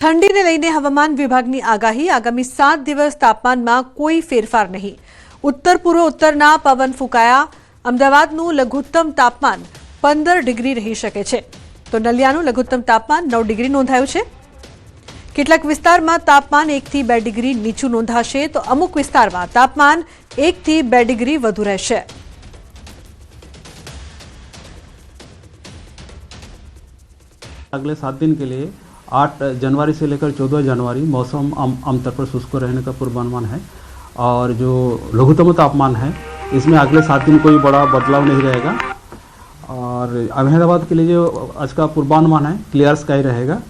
ઠંડીને લઈને હવામાન વિભાગની આગાહી આગામી 7 દિવસ તાપમાનમાં કોઈ ફેરફાર નહીં. ઉત્તર પૂર્વ ઉત્તરના પવન ફૂંકાયા. અમદાવાદનું લઘુત્તમ તાપમાન 15 ડિગ્રી રહી શકે છે, તો નલિયાનું લઘુત્તમ તાપમાન 9 ડિગ્રી નોંધાયું છે. કેટલાક વિસ્તારમાં તાપમાન 1 થી 2 ડિગ્રી નીચું નોંધાશે, તો અમુક વિસ્તારમાં તાપમાન 1 થી 2 ડિગ્રી વધુ રહેશે. अगले 7 दिन के लिए 8 जनवरी से लेकर 14 जनवरी मौसम आमतौर पर शुष्क रहने का पूर्वानुमान है और जो लघुत्तम तापमान है इसमें अगले 7 दिन कोई बड़ा बदलाव नहीं रहेगा और अहमदाबाद के लिए जो आज का पूर्वानुमान है क्लियर स्काई रहेगा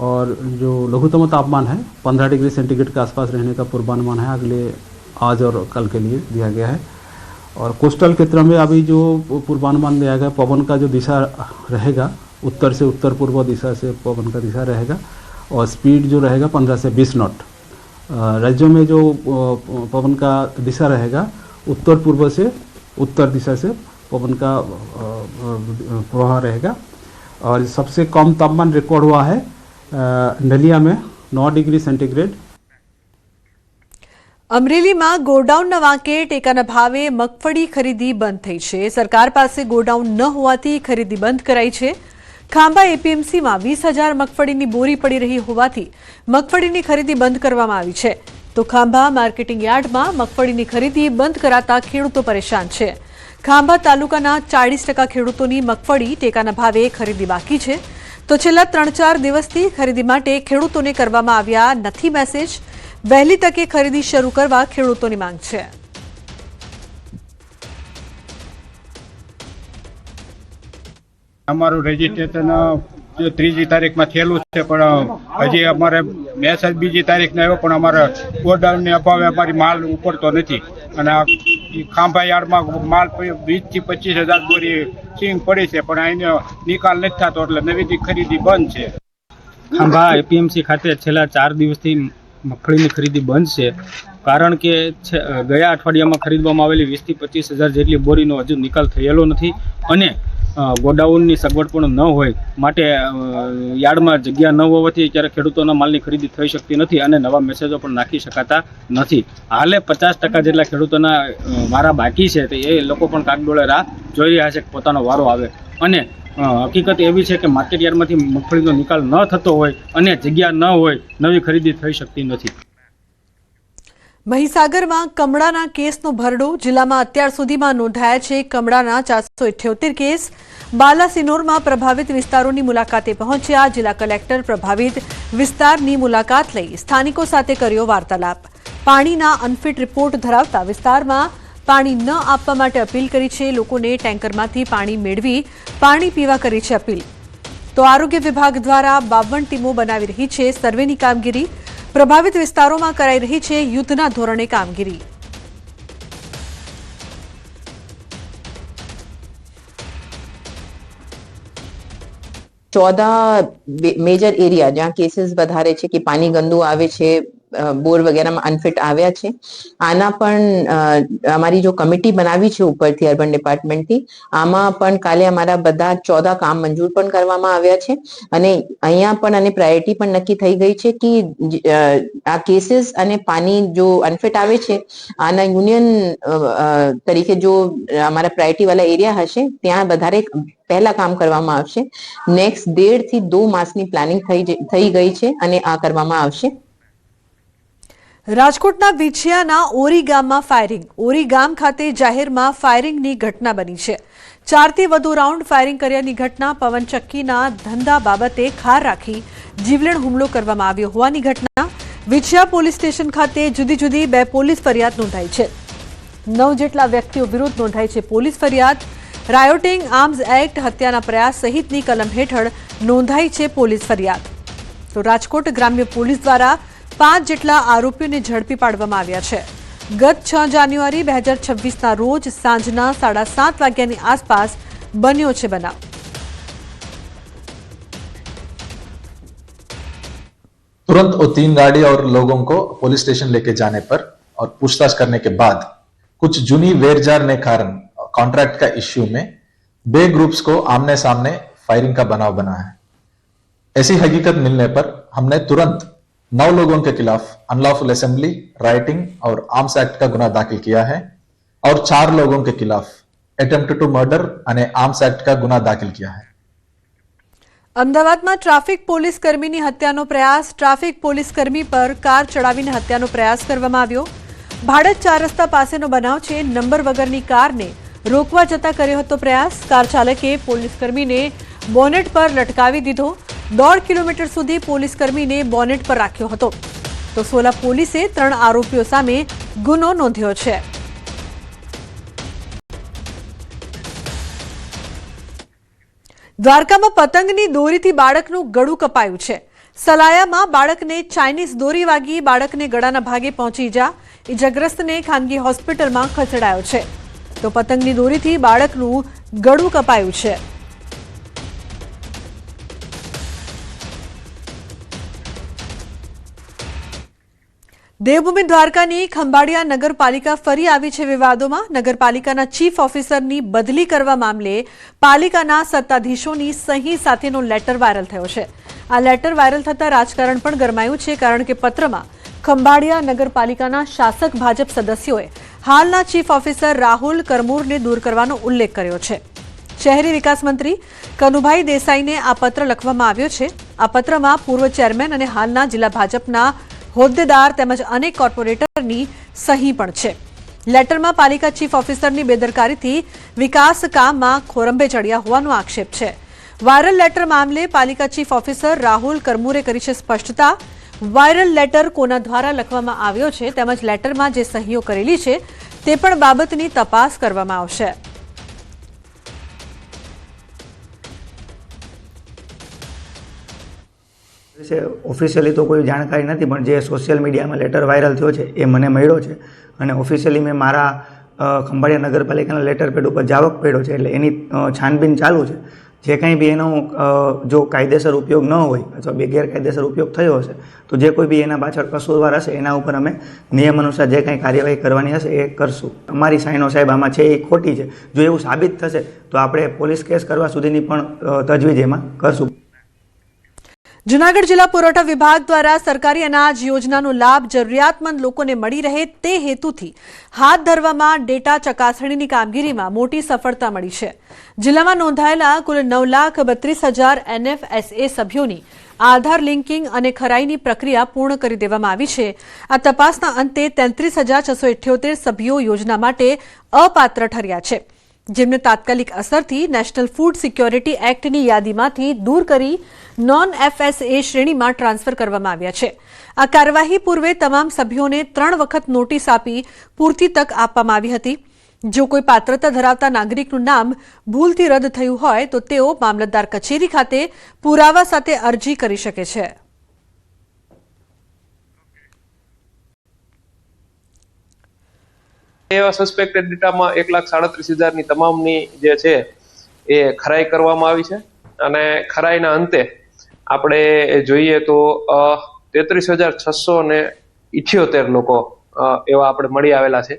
और जो लघुत्तम तापमान है 15 डिग्री सेंटीग्रेड के आसपास रहने का पूर्वानुमान है अगले आज और कल के लिए दिया गया है. और कोस्टल क्षेत्र में अभी जो पूर्वानुमान दिया गया पवन का जो दिशा रहेगा उत्तर से उत्तर पूर्व दिशा से पवन का दिशा रहेगा और स्पीड जो रहेगा 15 से 20 नॉट. राज्यों में जो पवन का दिशा रहेगा उत्तर पूर्व से उत्तर दिशा से पवन का प्रवाह रहेगा और सबसे कम तापमान रिकॉर्ड हुआ है नलिया में 9 डिग्री सेंटीग्रेड. અમરેલીમાં ગોડાઉનના વાંકે ટેકાના ભાવે મગફળી ખરીદી બંધ થઈ છે. સરકાર પાસે ગોડાઉન ન હોવાથી ખરીદી બંધ કરાઈ છે. ખાંભા એપીએમસીમાં 20,000 મગફળીની બોરી પડી રહી હોવાથી મગફળીની ખરીદી બંધ કરવામાં આવી છે, તો ખાંભા માર્કેટિંગ યાર્ડમાં મગફળીની ખરીદી બંધ કરાતા ખેડૂતો પરેશાન છે. ખાંભા તાલુકાના 40% ખેડૂતોની મગફળી ટેકાના ભાવે ખરીદી બાકી છે, તો છેલ્લા 3-4 દિવસથી ખરીદી માટે ખેડૂતોને કરવામાં આવ્યા નથી મેસેજ. વહેલી તકે ખરીદી શરૂ કરવા ખેડૂતોની માંગ છે. અમારું રજીસ્ટ્રેશન 3જી તારીખમાં થયેલું છે પણ હજી અમારે મેસેજ 2જી તારીખનો આવ્યો પણ અમારા ગોડાઉનને અભાવે અમારી માલ ઉપડતો નથી અને ખાંભા યાર્ડમાં માલ 20 થી 25,000 બોરી સિંગ પડી છે પણ અહીંનો નિકાલ નથી થતો એટલે નવી ખરીદી બંધ છે. ખાંભા એપીએમસી ખાતે છેલ્લા 4 દિવસથી મગફળીની ખરીદી બંધ છે, કારણ કે ગયા અઠવાડિયામાં ખરીદવામાં આવેલી 20 થી 25,000 જેટલી બોરીનો હજુ નિકાલ થયેલો નથી અને ગોડાઉનની સગવડ પણ ન હોય માટે યાર્ડમાં જગ્યા ન હોવાથી ત્યારે ખેડૂતોના માલની ખરીદી થઈ શકતી નથી અને નવા મેસેજો પણ નાખી શકાતા નથી. હાલે 50% જેટલા ખેડૂતોના વારા બાકી છે, તો એ લોકો પણ કાગડોળે રાહ જોઈ રહ્યા છે કે પોતાનો વારો આવે અને હકીકત એવી છે કે માર્કેટ યાર્ડમાંથી મગફળીનો નિકાલ ન થતો હોય અને જગ્યા ન હોય, નવી ખરીદી થઈ શકતી નથી. મહીસાગરમાં કમળાના કેસનો ભરડો. જિલ્લામાં અત્યાર સુધીમાં નોંધાયા છે કમળાના 478 કેસ. બાલાસિનોરમાં પ્રભાવિત વિસ્તારોની મુલાકાતે પહોંચ્યા જિલ્લા કલેક્ટર. પ્રભાવિત વિસ્તારની મુલાકાત લઈ સ્થાનિકો સાથે કર્યો વાર્તાલાપ. પાણીના અનફિટ રિપોર્ટ ધરાવતા વિસ્તારમાં પાણી ન આપવા માટે અપીલ કરી છે. લોકોને ટેન્કરમાંથી પાણી મેળવી પાણી પીવા કરી છે અપીલ. તો આરોગ્ય વિભાગ દ્વારા 52 ટીમો બનાવી રહી છે સર્વેની કામગીરી. પ્રભાવિત વિસ્તારોમાં કરાઈ રહી છે યુદ્ધના ધોરણે કામગીરી. મેજર એરિયા જ્યાં કેસીસ વધારે છે કે પાણી ગંદુ આવે છે, બોર વગેરેમાં અનફિટ આવ્યા છે, આના પણ અમારી જો કમિટી બનાવી છે ઉપરથી અર્બન ડિપાર્ટમેન્ટથી, આમાં પણ કાલે અમારા બધા 14 કામ મંજૂર પણ કરવામાં આવ્યા છે અને અહીંયા પણ અને પ્રાયોરિટી પણ નક્કી થઈ ગઈ છે કે આ કેસીસ અને પાણી જો અનફિટ આવે છે આના યુનિયન તરીકે જો અમારા પ્રાયોરિટી વાળા એરિયા હશે ત્યાં વધારે પહેલા કામ કરવામાં આવશે. નેક્સ્ટ 1.5 થી 2 માસની પ્લાનિંગ થઈ ગઈ છે અને આ કરવામાં આવશે. રાજકોટના વિછિયાના ઓરી ગામમાં ફાયરિંગ. ઓરી ગામ ખાતે જાહેરમાં ફાયરિંગની ઘટના બની છે. 4 થી વધુ રાઉન્ડ ફાયરિંગ કર્યાની ઘટના. પવનચક્કીના ધંધા બાબતે ખાર રાખી જીવલેણ હુમલો કરવામાં આવ્યો હોવાની ઘટના. વિછિયા પોલીસ સ્ટેશન ખાતે જુદી જુદી 2 પોલીસ ફરિયાદ નોંધાઈ છે. 9 જેટલા વ્યક્તિઓ વિરુદ્ધ નોંધાઈ છે પોલીસ ફરિયાદ. રાયોટિંગ, આર્મ્સ એક્ટ, હત્યાના પ્રયાસ સહિતની કલમ હેઠળ નોંધાઈ છે પોલીસ ફરિયાદ. તો રાજકોટ ગ્રામ્ય પોલીસ દ્વારા 5 જેટલા આરોપીઓને ઝડપી પાડવામાં આવ્યા છે. ગત 6 જાન્યુઆરી 2026ના રોજ સાંજના 7:30 વાગ્યાની આસપાસ બન્યો છે બનાવ. तुरंत वो 3 गाड़ी और लोगों को पुलिस स्टेशन लेके जाने पर और पूछताछ करने के बाद कुछ जूनी वेरजार ने कारण कॉन्ट्रैक्ट का इश्यू में 2 ग्रुप्स को आमने सामने फायरिंग का बनाव बना है. ऐसी हकीकत मिलने पर हमने तुरंत 9 लोगों के खिलाफ अनलॉफुल असेंबली, राइटिंग और आर्म्स एक्ट का गुना दाखिल किया है और 4 लोगों के खिलाफ अटेम्प्ट टू मर्डर અને આર્મ્સ એક્ટ का गुना दाखिल किया है। અમદાવાદમાં ટ્રાફિક પોલીસ કર્મીની હત્યાનો પ્રયાસ. ટ્રાફિક પોલીસ કર્મી પર કાર ચડાવીને હત્યાનો પ્રયાસ કરવામાં આવ્યો. ભાડજ 4 રસ્તા પાસેનો બનાવ છે. નંબર વગરની કારને રોકવા જતા કર્યો હતો પ્રયાસ. કાર ચાલકે પોલીસ કર્મીને બોનેટ પર લટકાવી દીધો. 1.5 કિલોમીટર સુધી પોલીસ કર્મીને બોનેટ પર રાખ્યો હતો. તો સોલા પોલીસે 3 આરોપીઓ સામે ગુનો નોંધ્યો છે. દ્વારકામાં પતંગની દોરીથી બાળકનું ગળું કપાયું છે. સલાયામાં બાળકને ચાઇનીઝ દોરી વાગી બાળકને ગળાના ભાગે પહોંચી ઇજાગ્રસ્તને ખાનગી હોસ્પિટલમાં ખસેડાયો છે. તો પતંગની દોરીથી બાળકનું ગળું કપાયું છે. દેવભૂમિ દ્વારકાની ખંભાળિયા નગરપાલિકા ફરી આવી છે વિવાદોમાં. નગરપાલિકાના ચીફ ઓફિસરની બદલી કરવા મામલે પાલિકાના સત્તાધીશોની સહી સાથેનો લેટર વાયરલ થયો છે. આ લેટર વાયરલ થતાં રાજકારણ પણ ગરમાયું છે, કારણ કે પત્રમાં ખંભાળિયા નગરપાલિકાના શાસક ભાજપ સદસ્યોએ હાલના ચીફ ઓફિસર રાહુલ કરમૂરને દૂર કરવાનો ઉલ્લેખ કર્યો છે. શહેરી વિકાસ મંત્રી કનુભાઈ દેસાઈને આ પત્ર લખવામાં આવ્યો છે. આ પત્રમાં પૂર્વ ચેરમેન અને હાલના જિલ્લા ભાજપના હોદ્દેદાર તેમજ અનેક કોર્પોરેટરની સહી પણ છે. લેટરમાં પાલિકા ચીફ ઓફિસરની બેદરકારીથી વિકાસ કામમાં ખોરંભે ચડ્યા હોવાનો આક્ષેપ છે. વાયરલ લેટર મામલે પાલિકા ચીફ ઓફિસર રાહુલ કરમૂરે કરી છે સ્પષ્ટતા. વાયરલ લેટર કોના દ્વારા લખવામાં આવ્યો છે તેમજ લેટરમાં જે સહીઓ કરેલી છે તે પણ બાબતની તપાસ કરવામાં આવશે. વિશે ઓફિશિયલી તો કોઈ જાણકારી નથી, પણ જે સોશિયલ મીડિયામાં લેટર વાયરલ થયો છે એ મને મળ્યો છે અને ઓફિશિયલી મેં મારા ખંભાળિયા નગરપાલિકાના લેટર પેડ ઉપર જાવક પડ્યો છે, એટલે એની છાનબીન ચાલુ છે. જે કંઈ બી એનો જો કાયદેસર ઉપયોગ ન હોય અથવા બે ગેરકાયદેસર ઉપયોગ થયો હશે તો જે કોઈ બી એના પાછળ કસૂરવાર હશે એના ઉપર અમે નિયમ અનુસાર જે કંઈ કાર્યવાહી કરવાની હશે એ કરશું. અમારી સાઈનો સાહેબ આમાં છે એ ખોટી છે. જો એવું સાબિત થશે તો આપણે પોલીસ કેસ કરવા સુધીની પણ તજવીજ એમાં કરશું. જૂનાગઢ જિલ્લા પુરવઠા વિભાગ દ્વારા સરકારી અનાજ યોજનાનો લાભ જરૂરિયાતમંદ લોકોને મળી રહે તે હેતુથી હાથ ધરવામાં ડેટા ચકાસણીની કામગીરીમાં મોટી સફળતા મળી છે. જિલ્લામાં નોંધાયેલા કુલ 9,32,000 NFSA સભ્યોની આધાર લિંકિંગ અને ખરાઈની પ્રક્રિયા પૂર્ણ કરી દેવામાં આવી છે. આ તપાસના અંતે 33,678 સભ્યો યોજના માટે અપાત્ર ઠર્યા છે, જેમને તાત્કાલિક અસરથી નેશનલ ફૂડ સિક્યોરિટી એક્ટની યાદીમાંથી દૂર કરી નોન FSA શ્રેણીમાં ટ્રાન્સફર કરવામાં આવ્યા છે. આ કાર્યવાહી પૂર્વે તમામ સભ્યોને 3 વખત નોટિસ આપી પૂરતી તક આપવામાં આવી હતી. જો કોઈ પાત્રતા ધરાવતા નાગરિકનું નામ ભૂલથી રદ થયું હોય તો તેઓ મામલતદાર કચેરી ખાતે પુરાવા સાથે અરજી કરી શકે છે. એવા સસ્પેક્ટેડ ડેટામાં 1,37,000ની તમામની જે છે એ ખરાઈ કરવામાં આવી છે અને ખરાઈના અંતે આપણે જોઈએ તો 33,678 લોકો એવા આપણે મળી આવેલા છે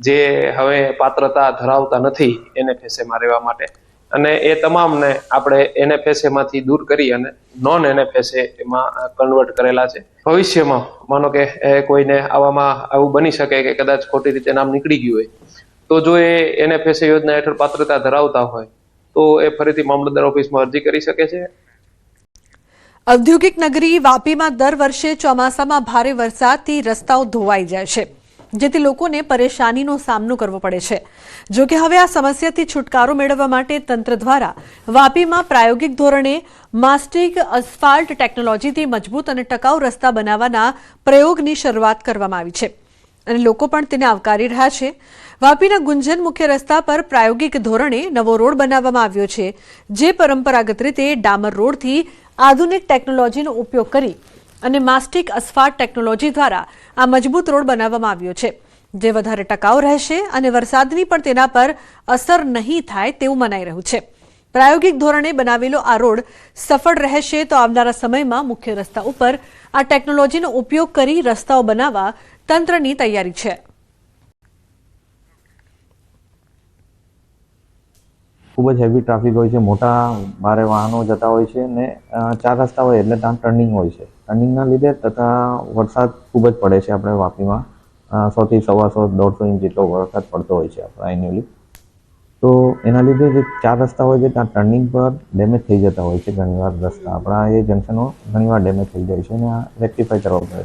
જે હવે પાત્રતા ધરાવતા નથી NFSAમાં રહેવા માટે, અને એ તમામને આપણે NFSAમાંથી દૂર કરી અને નોન NFSA એમાં કન્વર્ટ કરેલા છે. ભવિષ્યમાં માનો કે કોઈને આવામાં આવું બની શકે કે કદાચ ખોટી રીતે નામ નીકળી ગયું હોય તો જો એ NFSA યોજના હેઠળ પાત્રતા ધરાવતા હોય તો એ ફરીથી મામલતદાર ઓફિસમાં અરજી કરી શકે છે. ઔદ્યોગિક નગરી વાપીમાં દર વર્ષે ચોમાસામાં ભારે વરસાદથી રસ્તાઓ ધોવાઈ જાય છે, જેથી લોકોને પરેશાનીનો સામનો કરવો પડે છે. જો કે હવે આ સમસ્યાથી છુટકારો મેળવવા માટે તંત્ર દ્વારા વાપીમાં પ્રાયોગિક ધોરણે માસ્ટિક અસ્ફાલ્ટ ટેકનોલોજીથી મજબૂત અને ટકાઉ રસ્તા બનાવવાના પ્રયોગની શરૂઆત કરવામાં આવી છે અને લોકો પણ તેને આવકારી રહ્યા છે. વાપીના ગુંજન મુખ્ય રસ્તા પર પ્રાયોગિક ધોરણે નવો રોડ બનાવવામાં આવ્યો છે, જે પરંપરાગત રીતે ડામર રોડથી આધુનિક ટેકનોલોજીનો ઉપયોગ કરી અને માસ્ટિક અસ્ફાલ્ટ ટેકનોલોજી દ્વારા આ મજબૂત રોડ બનાવવામાં આવ્યો છે, જે વધારે ટકાઉ રહેશે અને વરસાદની પણ તેના પર અસર નહીં થાય તેવું મનાઈ રહ્યું છે. પ્રાયોગિક ધોરણે બનાવેલો આ રોડ સફળ રહેશે તો આવનારા સમયમાં મુખ્ય રસ્તા ઉપર આ ટેકનોલોજીનો ઉપયોગ કરી રસ્તાઓ બનાવવા તંત્રની તૈયારી છે. ખૂબ જ હેવી ટ્રાફિક હોય છે, મોટા ભારે વાહનો જતા હોય છે અને 4 રસ્તા હોય એટલે ત્યાં ટર્નિંગ હોય છે. ટર્નિંગના લીધે તથા વરસાદ ખૂબ જ પડે છે આપણે વાપીમાં 100 થી 125 150 ઇંચ જેટલો વરસાદ પડતો હોય છે આપણા એન્યુઅલી. તો એના લીધે જે 4 રસ્તા હોય છે ત્યાં ટર્નિંગ પર ડેમેજ થઈ જતા હોય છે ઘણીવાર રસ્તા. આપણા એ જંકશનો ઘણીવાર ડેમેજ થઈ જાય છે અને આ રેક્ટિફાઈ કરવા પડે.